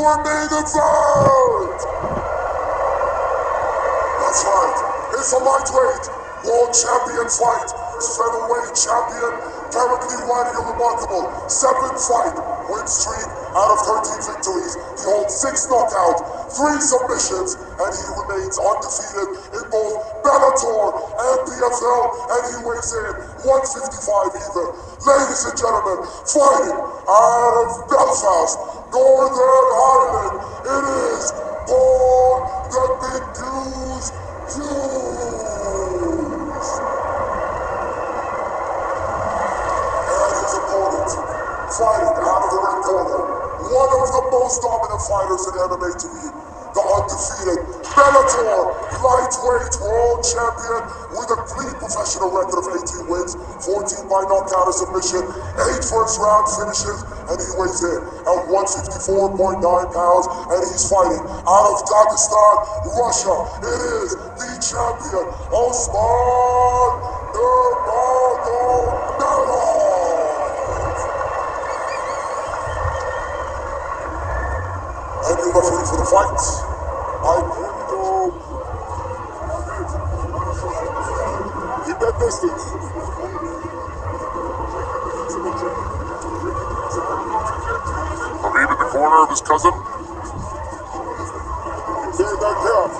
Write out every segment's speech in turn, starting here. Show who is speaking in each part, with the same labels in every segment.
Speaker 1: our main event! That's right, it's a lightweight world champion fight. Featherweight champion, currently riding a remarkable 7-fight win streak out of 13 victories. He holds 6 knockouts, 3 submissions, and he remains undefeated in both Bellator and PFL, and he weighs in 155 even. Ladies and gentlemen, fighting out of Belfast, Northern Ireland, it is Paul the Big Hughes. Fighting out of the red corner, one of the most dominant fighters in MMA to me, the undefeated Bellator lightweight world champion with a clean professional record of 18 wins, 14 by knockout or submission, 8 first-round finishes, and he weighs in at 154.9 pounds, and he's fighting out of Dagestan, Russia. It is the champion, Usman Nurmagomedov. And you referee for the fight, keep that distance.
Speaker 2: Habib in the corner of his cousin.
Speaker 1: Take that cap.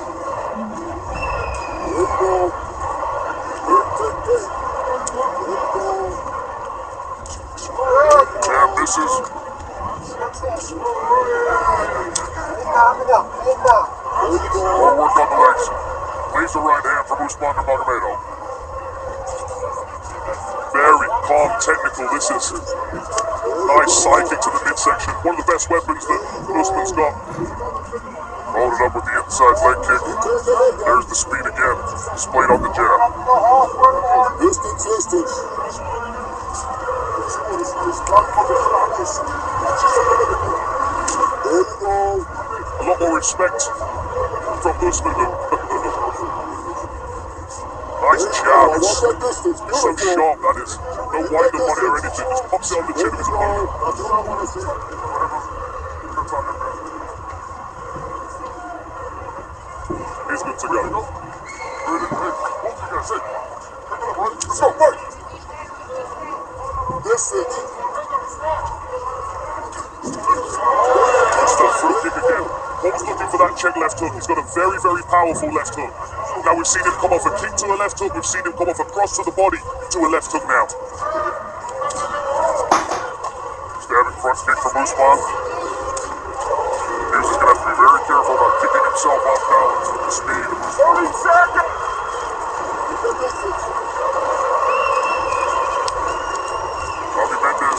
Speaker 1: Here we go.
Speaker 2: Jab misses. More work on the legs. Laser right hand from Usman Nurmagomedov. Very calm, technical. This is nice side kick to the midsection. One of the best weapons that Usman's got. Followed up with the inside leg kick. There's the speed again, displayed on the jab.
Speaker 1: Distance. There you go.
Speaker 2: A lot more respect from Usman. Nice jabs. So sharp, that is. No wind up on it or anything. Just pops it on the chin of his opponent. He's good to go.
Speaker 1: Let's go, fight. Distance.
Speaker 2: Just a front kick again. Paul's looking for that check left hook. He's got a very, very powerful left hook. Now we've seen him come off a kick to a left hook. We've seen him come off a cross to the body to a left hook now. Stabbing front kick from Usman. Hughes is going to have to be very careful about kicking himself off balance with the speed.
Speaker 1: 30 seconds.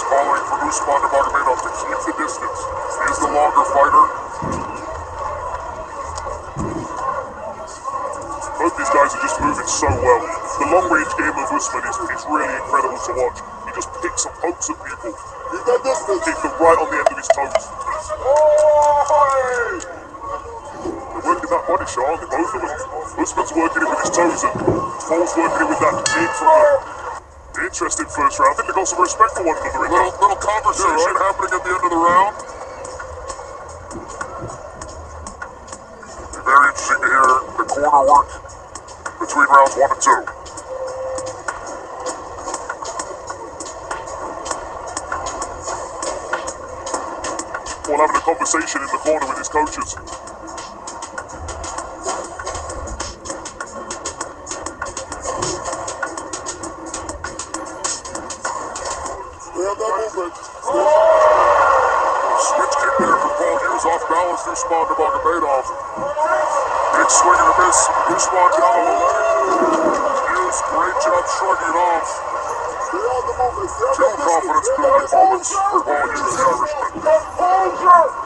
Speaker 2: Calling for Usman Nurmagomedov to keep the distance. He is the longer fighter. Both these guys are just moving so well. The long-range game of Usman is really incredible to watch. He just picks and pokes at people. Keep them right on the end of his toes. They're working that body shot, both of them. Usman's working it with his toes and Paul's working it with that kick from the interesting first round. I think they got some respect for one another. Little conversation happening at the end of the round. Very interesting to hear the corner work between rounds 1 and 2. Paul having a conversation in the corner with his coaches. Switch kick there from Paul Hughes, off balance through Usman Nurmagomedov. Big swing and a miss. Usman down the low. Hughes, great job shrugging it off. Two confidence-building moments for Paul Hughes, the Irishman.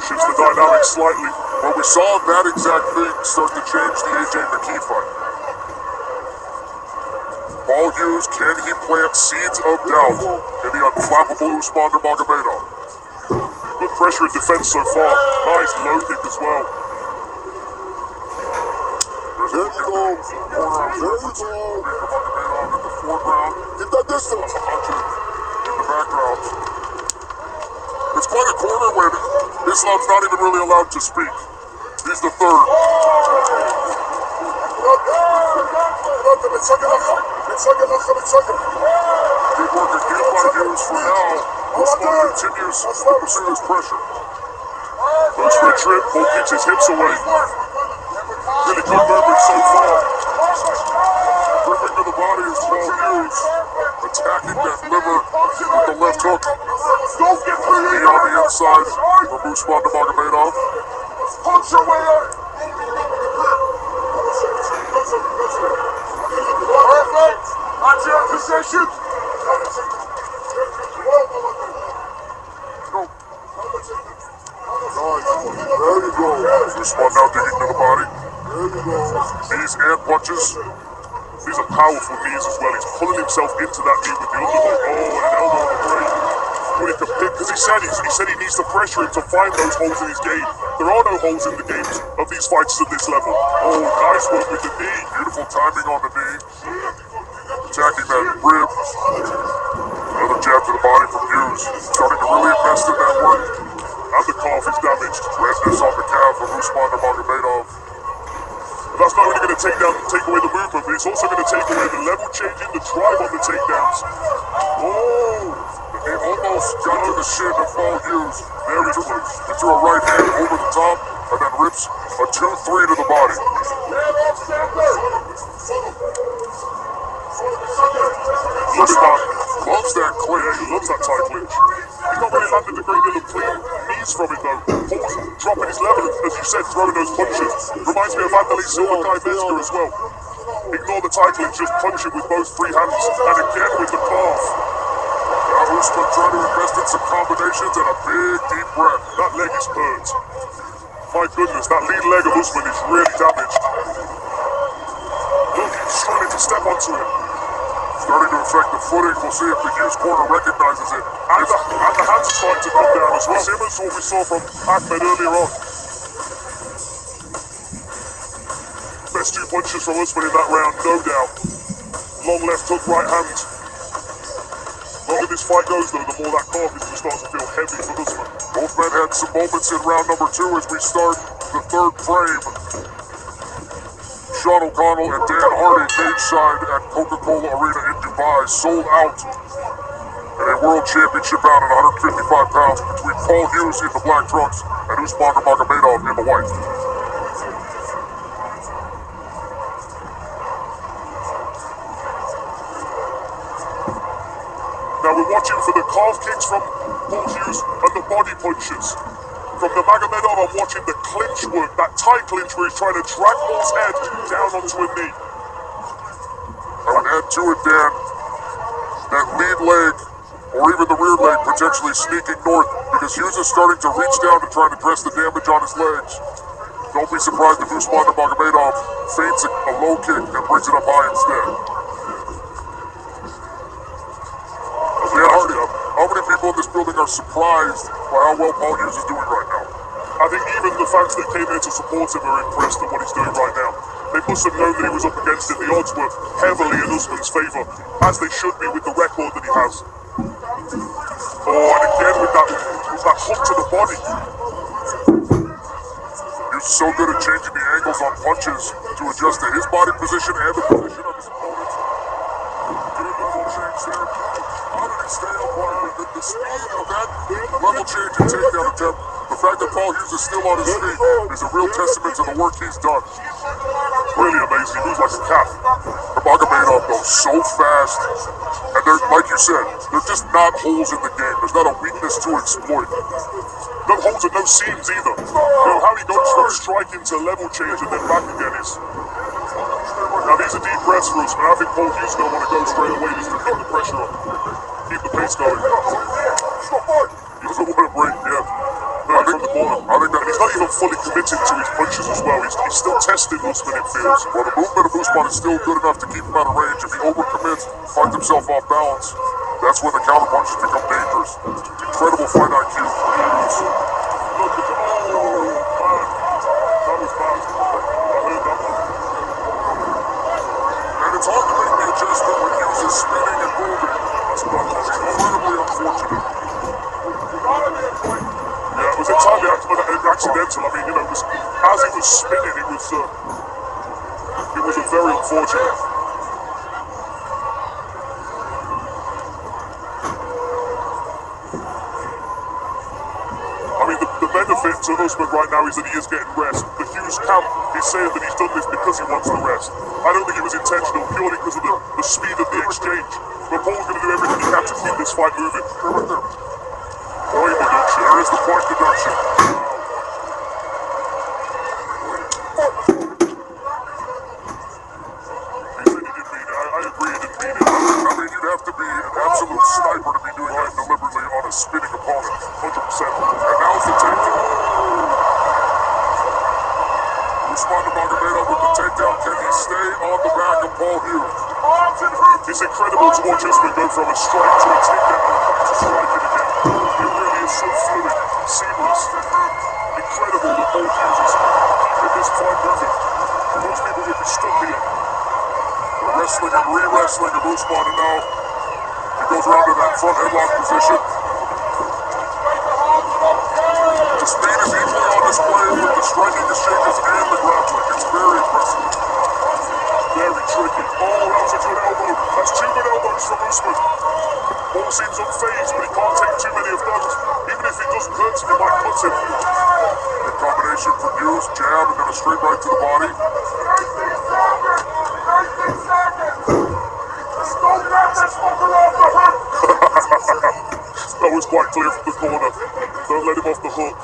Speaker 2: Shifts the dynamic slightly. Well, we saw that exact thing start to change the AJ McKee fight. Paul Hughes, can he plant seeds of doubt in the unflappable Usman Nurmagomedov? Good pressure and defense so far. Nice low kick as well. There's a kick in the corner of Nurmagomedov in the foreground.
Speaker 1: Keep that distance.
Speaker 2: In the background. It's quite a corner when Islam's not even really allowed to speak. He's the third. Good work again by Hughes for now. Usman continues to pursue his pressure. Goes for a trip, Paul kicks his hips away. Really good movement so far. Gripping to the body is Paul Hughes. Attacking that liver with the left hook. Knee on the inside from Usman Nurmagomedov.
Speaker 1: Punch your way out! Perfect! That's your position!
Speaker 2: Go. There you go. Usman now digging to the body. Knees and punches. These are powerful knees as well. He's pulling himself into that knee with the underhook. Oh, and an elbow on the brain. Putting the pick, because he said he needs to pressure him to find those holes in his game. There are no holes in the games of these fighters at this level. Oh, nice work with the knee. Beautiful timing on the knee. Attacking that rib. Another jab to the body from Hughes. Starting to really invest in that work. And the calf is damaged. Redness on the calf of Usman Nurmagomedov. That's not only going to take away the movement, but it's also going to take away the level changing, the drive on the takedowns. Oh, it almost got to the shin of Paul Hughes. Very close. He threw a right hand over the top and then rips a 2-3 to the body. Usman loves that clinch. He loves that tight clinch. He's not really landed a great deal of clean knees from it though. Paul's dropping his level, as you said, throwing those punches. Reminds me of Anthony Silva as well. Ignore the tight clinch, just punch it with both free hands. And again with the calf. Now Usman trying to invest in some combinations and a big deep breath. That leg is hurt. My goodness, that lead leg of Usman is really damaged. Look, he's trying to step onto it. Starting to affect the footing. We'll see if the Hughes corner recognizes it. And the hands are starting to come down as well. Similar to what we saw from Ahmed earlier on. Best two punches from Usman in that round, no doubt. Long left hook, right hand. The longer this fight goes though, the more that calf is going to start to feel heavy for Usman. Both men had some moments in round number 2 as we start the third frame. Sean O'Connell and Dan Hardy stateside at Coca-Cola Arena in Dubai, sold out in a world championship bout at 155 pounds between Paul Hughes in the black trunks and Usman Nurmagomedov in the white. Now we're watching for the calf kicks from Paul Hughes and the body punches. From Nurmagomedov, I'm watching the clinch work, that tight clinch where he's trying to drag Paul's head down onto a knee. I would add to it, Dan, that lead leg, or even the rear leg, potentially sneaking north, because Hughes is starting to reach down to try to address the damage on his legs. Don't be surprised if Usman Nurmagomedov feints a low kick and brings it up high instead. Dan Hardy, how many people in this building are surprised by how well Paul Hughes is doing right now? I think even the fans that came here to support him are impressed at what he's doing right now. They must have known that he was up against it. The odds were heavily in Usman's favour, as they should be with the record that he has. Oh, and again with that hook to the body. Hughes is so good at changing the angles on punches to adjust to his body position and the position of his opponent. Beautiful change there. How did he stay upright? The speed of that level change and takedown attempt, the fact that Paul Hughes is still on his feet is a real testament to the work he's done. Really amazing. He moves like a cat. Nurmagomedov goes so fast. And there's, like you said, there's just not holes in the game. There's not a weakness to exploit. No holes and no seams either. You know, how he goes from striking to level change and then back again is... Now these are deep breaths for us, but I think Paul Hughes is going to want to go straight away just to keep the pressure on. Keep the pace going. He doesn't want to break, yeah. No, I think that he's not even fully committed to his punches as well. He's still testing Usman, it feels. Well, the movement of Usman is still good enough to keep him out of range. If he overcommits, finds himself off balance, that's when the counterpunches become dangerous. Incredible fight IQ. Look at the... Oh, man. That was fast. I heard that one. And it's hard to make the adjustment when Hughes is spinning and moving. It's incredibly unfortunate. Yeah, it was entirely accidental. I mean, you know, as it was spinning, it was a very unfortunate. I mean, the benefit to Usman right now is that he is getting rest. The Hughes camp, he's saying that he's done this because he wants the rest. I don't think it was intentional, purely because of the speed of the exchange. But Paul's going to do everything he can to keep this fight moving. Right there. Point deduction. There is the point deduction. He said he didn't mean it. I agree he didn't mean it. I mean, you'd have to be an absolute sniper to be doing that deliberately on a spinning opponent. 100%. And now's the takedown. Usman Nurmagomedov with the takedown. Can he stay on the back of Paul Hughes? It's incredible to watch Usman go from a strike to a takedown and back to striking again. It really is so fluid, seamless. Incredible that Paul Hughes is keeping this fight moving. Most people would be stuck here. The wrestling and re-wrestling of Usman, and now he goes around to that front headlock position. The speed is equally on display with the striking exchanges and the grappling. It's very impressive. Very tricky. Oh, that was a good elbow. That's 2 good elbows from Usman. Paul seems unfazed, but he can't take too many of those. Even if he doesn't hurt him, he might cut him. Good combination from Hughes. Jab and then a straight right to the body. That was quite clear from the corner. Don't let him off the hook.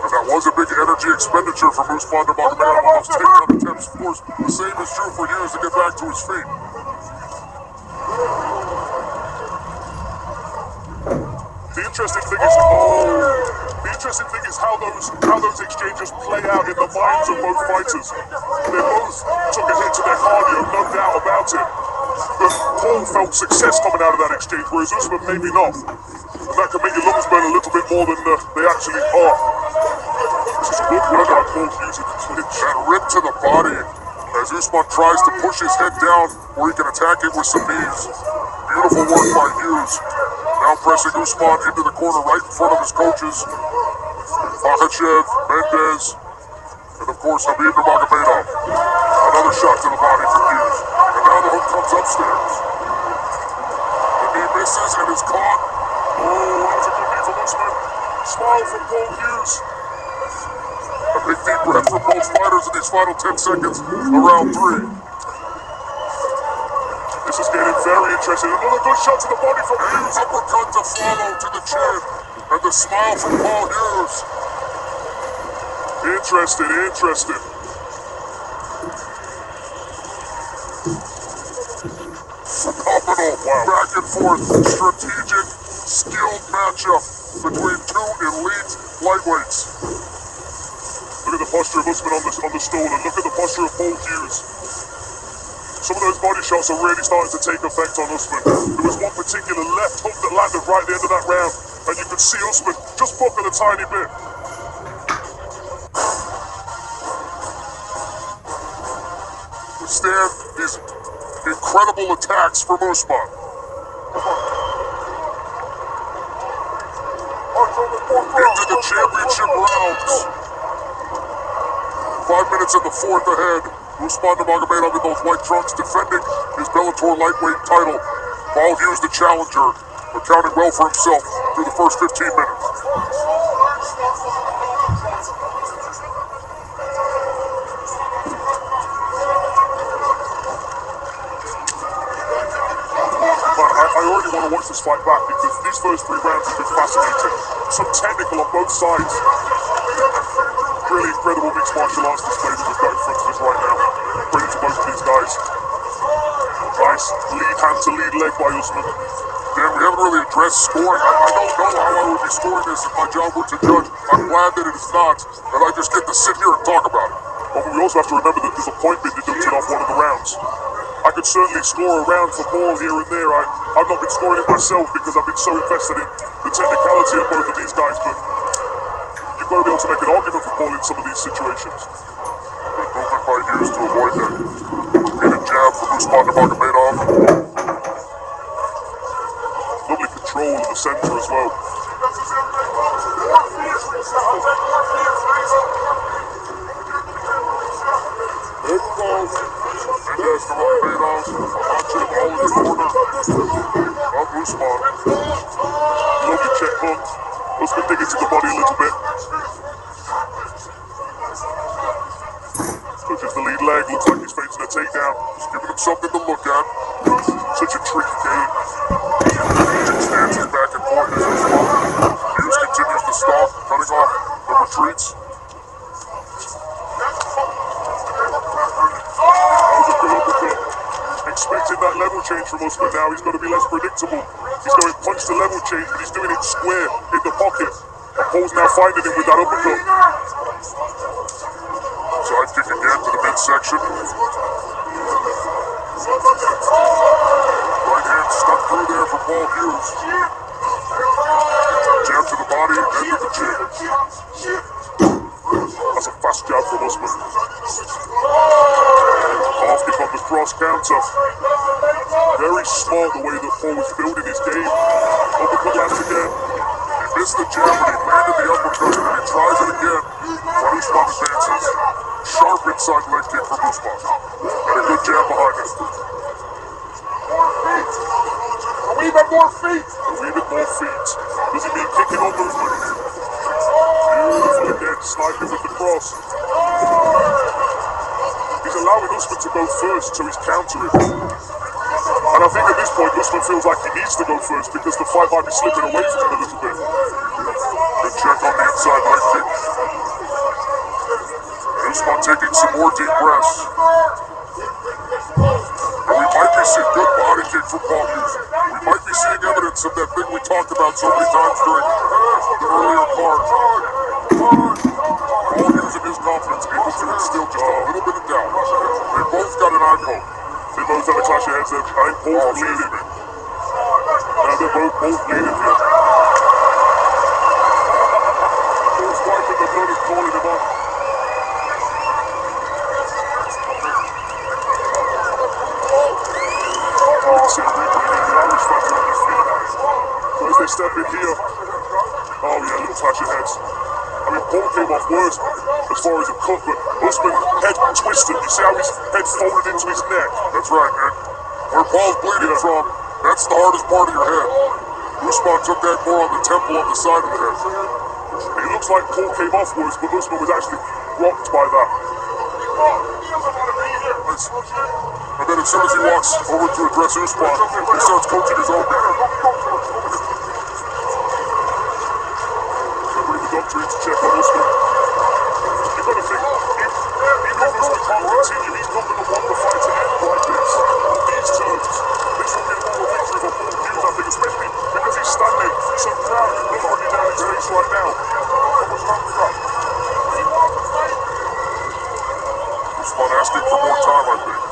Speaker 2: And that was a big energy expenditure from Usman Nurmagomedov on those takedown attempts. Of course, the same is true for Hughes to get back to his feet. The interesting thing is how those exchanges play out in the minds of both fighters. They both took a hit to their cardio, no doubt about it. But Paul felt success coming out of that exchange, whereas Usman maybe not. And that can make you look at a little bit more than they actually are. This is good work on Paul Hughes in the clinch. And rip to the body as Usman tries to push his head down where he can attack it with some knees. Beautiful work by Hughes. Now pressing Usman into the corner right in front of his coaches. Makhachev, Mendez, and of course Habib Nurmagomedov. Another shot to the body from Hughes. And now the hook comes upstairs. The knee misses and is caught. Oh, that was a good knee from Usman. Smile from Paul Hughes. A big deep breath for both fighters in these final 10 seconds of round 3. This is getting very interesting. Another good shot to the body from Hughes. Uppercut to follow to the chin. And the smile from Paul Hughes. Interesting. Phenomenal. Wow. Back and forth, strategic, skilled matchup between two elite lightweights. Look at the posture of Usman on the stool, and look at the posture of Paul Hughes. Some of those body shots are really starting to take effect on Usman. There was one particular left hook that landed right at the end of that round, and you could see Usman just buckle a tiny bit. Withstand these incredible attacks from Usman. Into the championship rounds. 5 minutes in the fourth ahead. Usman Nurmagomedov in those white trunks defending his Bellator lightweight title. Paul Hughes the challenger, accounting well for himself through the first 15 minutes. I already want to watch this fight back because these first 3 rounds have been fascinating. So technical on both sides. Really incredible mixed martial arts displays we've got in front of us right now. Credit to both of these guys. Nice lead hand to lead leg by Usman. Dan, we haven't really addressed scoring. I don't know how I would be scoring this if my job were to judge. I'm glad that it is not, that I just get to sit here and talk about it. But we also have to remember that there's a point being deducted off one of the rounds. I could certainly score a round for Paul here and there. I've not been scoring it myself because I've been so invested in the technicality of both of these guys, but you've got to be able to make an argument for Paul in some of these situations. Good movement by Hughes to avoid that hidden jab from Usman Nurmagomedov. Lovely control center as well. There we go. And there's Nurmagomedov punching the ball in the corner of Usman. Lovely check hook. Usman digging to the body a little bit. Pushes the lead leg, looks like he's facing a takedown. Just giving him something to look at. Such a tricky game. Hughes dancing back and forth as Usman. Hughes continues to stomp, cutting off the retreats. Expecting that level change from Usman now. He's got to be less predictable. He's going to punch the level change, but he's doing it square in the pocket. And Paul's now finding him with that uppercut. Side kick again to the midsection. Right hand stuck through there for Paul Hughes. Jab to the body, then to the chin. That's a fast jab from Usman. Off kick on the cross counter. Very smart the way that Paul was building his game. Uppercut lands again. He missed the jab, but he landed the uppercut, and he tries it again. But Usman advances. Sharp inside leg kick from Usman. And a good jab behind it.
Speaker 1: A wee bit more feet.
Speaker 2: A wee bit more feet. Does he mean kicking or movement? Beautiful again, sniping with the cross. He's allowing Usman to go first, so he's countering. And I think at this point, Usman feels like he needs to go first because the fight might be slipping away from him a little bit. Good check on the inside leg kick. Usman taking some more deep breaths. And we might be seeing good body kick from Paul Hughes. We might be seeing evidence of that thing we talked about so many times during the earlier part. Paul Hughes and his confidence able to instill just a little bit of doubt. They both got an eyeball. They both have a clash of heads that I think Paul's bleeding. Now they're both bleeding here. Paul's wiping the blood and calling him up. So as they step in here, oh yeah, little clash of heads. I mean, Paul came off worse as far as a cut, but Usman head twisted. You see how his head folded into his neck? That's right, man. Where Paul's bleeding from, that's the hardest part of your head. Usman took that more on the temple on the side of the head. It looks like Paul came off worse, but Usman was actually rocked by that. And then as soon as he walks over to address Usman, he starts coaching his own man. They bring the doctor in to check on Usman. You've got to think, even if Usman can't continue, he's not going to want the fight to end like this, on these terms. This will be a moral victory for Paul Hughes, I think, especially because he's standing so proud and looking down his face right now. Usman asking for more time, I think.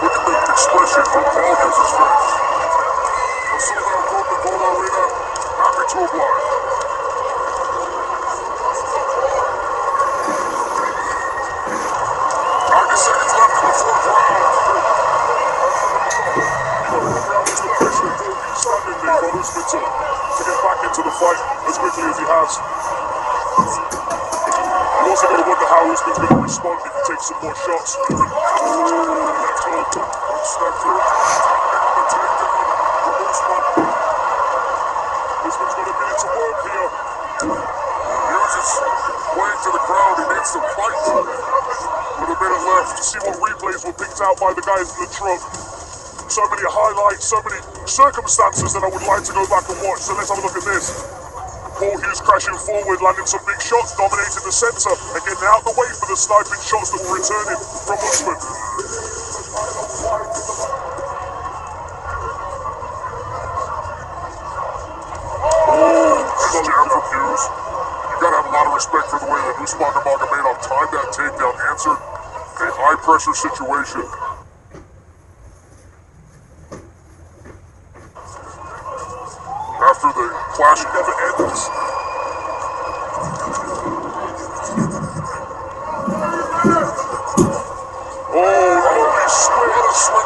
Speaker 2: Look at the expression from Paul Hughes' face. A sold-out Coca-Cola Arena, happy to oblige. 90 seconds left in the fourth round. Standing there for Usman to get back into the fight as quickly as he has. You also got to wonder how Usman's going to respond if he takes some more shots. Left hook, step through, and the takedown from Usman. Usman's got a minute to work here. Hughes is playing to the crowd, he needs to fight. With a minute left to see what replays were picked out by the guys in the truck. So many highlights, so many circumstances that I would like to go back and watch. So let's have a look at this. Paul Hughes crashing forward, landing some big shots, dominating the center, and getting out of the way for the sniping shots that were returning from Usman. Oh, jab from Hughes. You gotta have a lot of respect for the way that Usman Nurmagomedov timed that takedown, answered a high-pressure situation. After the clash never ends.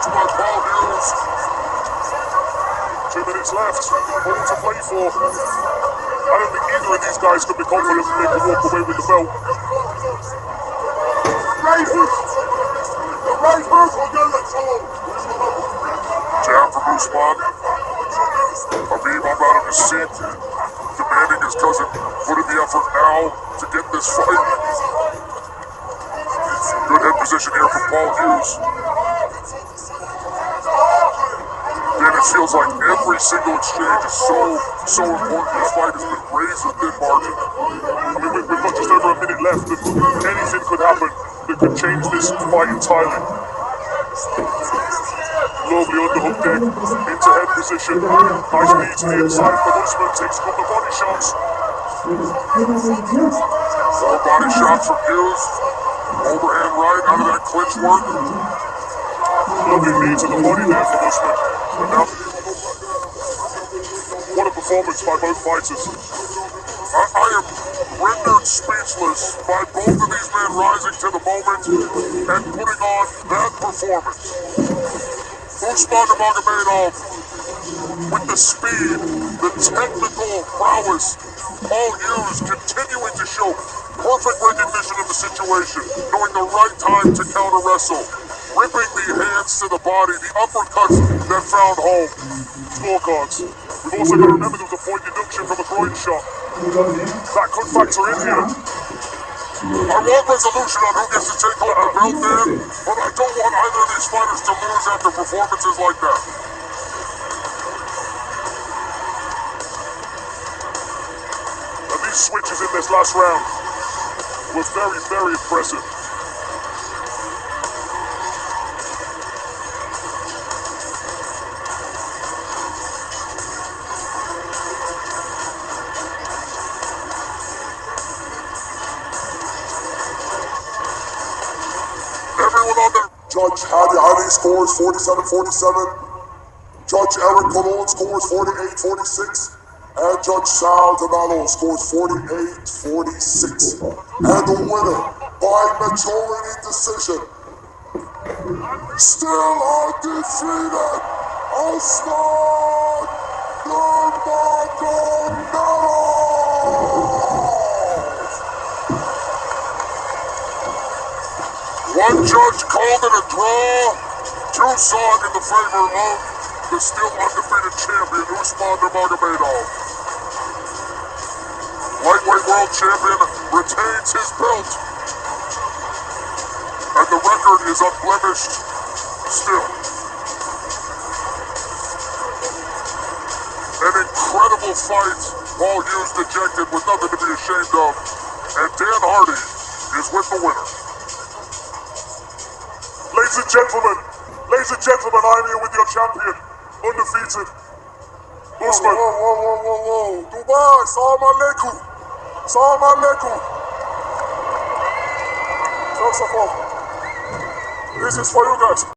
Speaker 2: challenged by Paul Hughes.
Speaker 3: 2 minutes left. All to play for. I don't think either of these guys could be confident that they can walk away with the belt.
Speaker 1: Right hook! The right hook will get it solo!
Speaker 2: Jab from Usman. Habib up out of his seat, demanding his cousin put in the effort now to get this fight. Good head position here from Paul Hughes. And it feels like every single exchange is so important. This fight has been raised within margin.
Speaker 3: I mean, we've got just over a minute left, and anything could happen that could change this fight entirely. Lovely underhook kick into head position. Nice knee to the inside, but Usman takes a couple of body shots.
Speaker 2: Four body shots from Hughes. Overhand right out of that clinch work.
Speaker 3: Lovely knee to the body there from Usman. And now, what a performance by both fighters.
Speaker 2: I am rendered speechless by both of these men rising to the moment and putting on that performance. Usman Nurmagomedov with the speed, the technical prowess. Paul Hughes continuing to show perfect recognition of the situation, knowing the right time to counter wrestle, ripping the hands to the body, the uppercuts that found home.
Speaker 3: Scorecards. We've also got to remember there was a point deduction from a groin shot. That could factor in here.
Speaker 2: I want resolution on who gets to take home the belt there, but I don't want either of these fighters to lose after performances like that.
Speaker 3: And these switches in this last round were very, very impressive.
Speaker 2: Everyone on there.
Speaker 1: Judge Hadi Ali scores 47-47. Judge Eric Colon scores 48-46. And Judge Sal Donado scores 48-46. And the winner by majority decision, still undefeated, Usman Nurmagomedov.
Speaker 2: One judge called it a draw, two saw it in the favor of the still undefeated champion, Usman Nurmagomedov. Lightweight world champion retains his belt, and the record is unblemished still. An incredible fight. Paul Hughes dejected with nothing to be ashamed of, and Dan Hardy is with the winner.
Speaker 3: Ladies and gentlemen, I'm here with your champion, undefeated, Usman.
Speaker 1: Whoa. Dubai, salam alaikum. Salam alaikum. First of all, this is for you guys.